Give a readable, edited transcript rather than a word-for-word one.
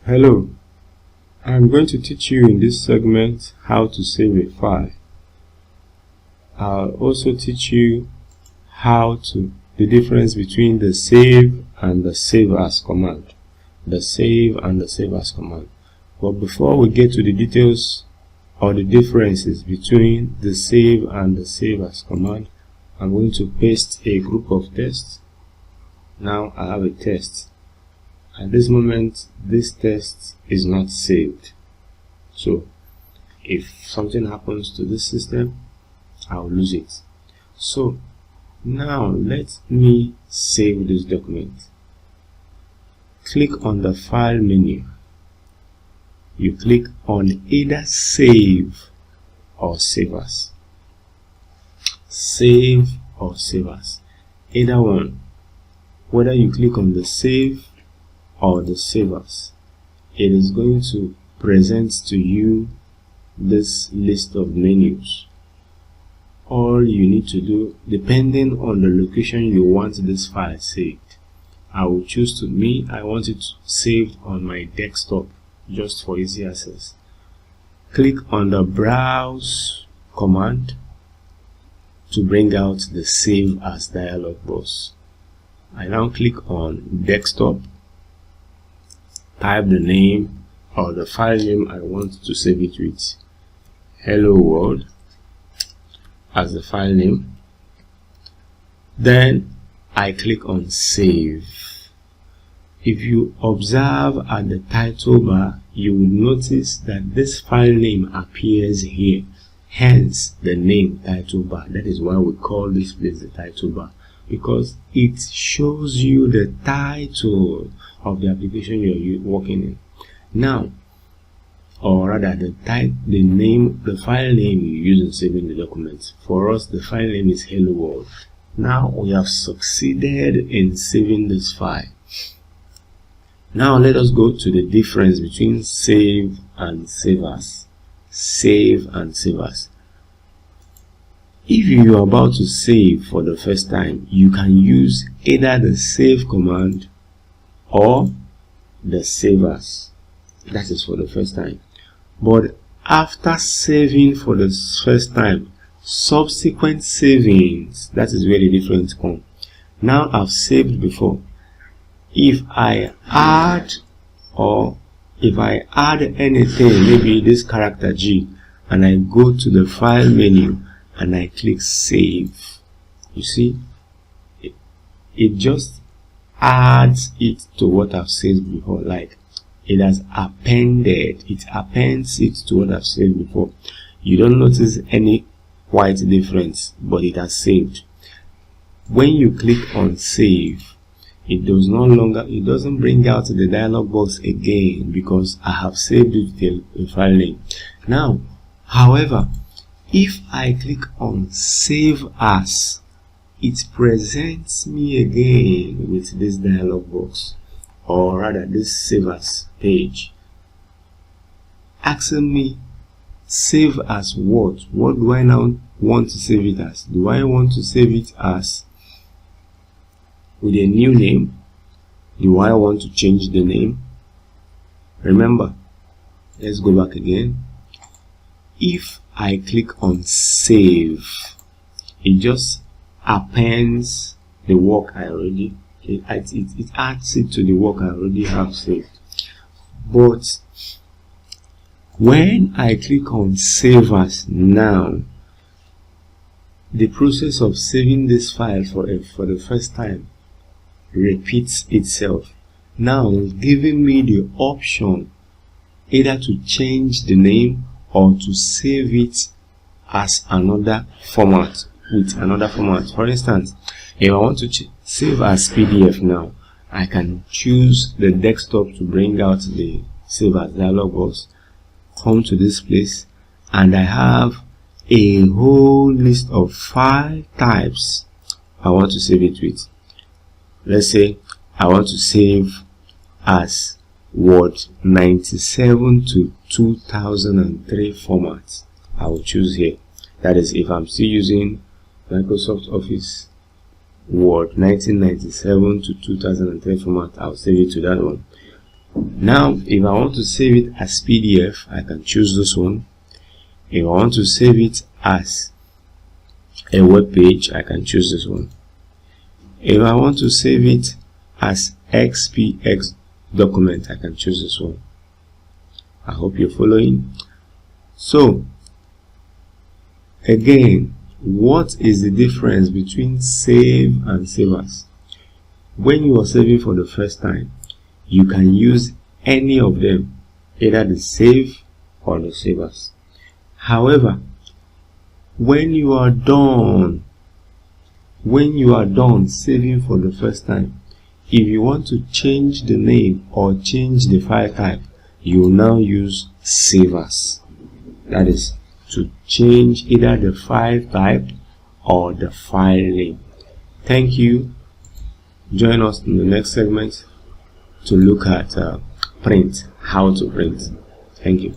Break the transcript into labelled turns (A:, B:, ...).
A: Hello, I'm going to teach you in this segment how to save a file. I'll also teach you the difference between the save and the save as command. The save and the save as command. But before we get to the details or the differences between the save and the save as command, I'm going to paste a group of tests. Now I have a test. At this moment, this test is not saved. So if something happens to this system, I'll lose it. So now let me save this document. Click on the file menu. You click on either save or save as. Save or save as. Either one. Whether you click on the save or the save as, it is going to present to you this list of menus. All you need to do, depending on the location you want this file saved, I will choose I want it saved on my desktop just for easy access. Click on the browse command to bring out the save as dialog box. I now click on desktop, type the name or the file name I want to save it with, hello world as the file name. Then I click on save. If you observe at the title bar, you will notice that this file name appears here, hence the name title bar. That is why we call this place the title bar, because it shows you the title of the application you're working in. Now, or rather the file name you use in saving the document. For us, the file name is hello world. Now we have succeeded in saving this file. Now let us go to the difference between save and save as. Save and save as. If you are about to save for the first time, you can use either the save command or the save as. That is for the first time. But after saving for the first time, subsequent savings, that is where the difference comes. Now I've saved before. If I add anything, maybe this character G, and I go to the file menu and I click save, you see, it just adds it to what I've saved before. Like it has appended, it appends it to what I've saved before. You don't notice any white difference, but it has saved. When you click on save, it doesn't bring out the dialog box again because I have saved it to the file name. Now, however, if I click on save as, it presents me again with this dialog box, or rather this save as page, asking me save as what? What do I now want to save it as? Do I want to save it as with a new name? Do I want to change the name? Remember, let's go back again. If I click on save, it just appends the work I already, it adds it to the work I already have saved. But when I click on save as now, the process of saving this file for the first time repeats itself, now giving me the option either to change the name or to save it as another format, with another format. For instance, if I want to save as PDF now, I can choose the desktop to bring out the save as dialog box, come to this place, and I have a whole list of file types I want to save it with. Let's say I want to save as Word 97 to 2003 format. I will choose here. That is, if I'm still using Microsoft Office Word 1997 to 2003 format, I'll save it to that one. Now, if I want to save it as PDF, I can choose this one. If I want to save it as a web page, I can choose this one. If I want to save it as XPX document, I can choose this one. I hope you're following. So again, what is the difference between save and save as? When you are saving for the first time, you can use any of them, either the save or the save as. However, when you are done saving for the first time, if you want to change the name or change the file type, you will now use save as. That is to change either the file type or the file name. Thank you. Join us in the next segment to look at print, how to print. Thank you.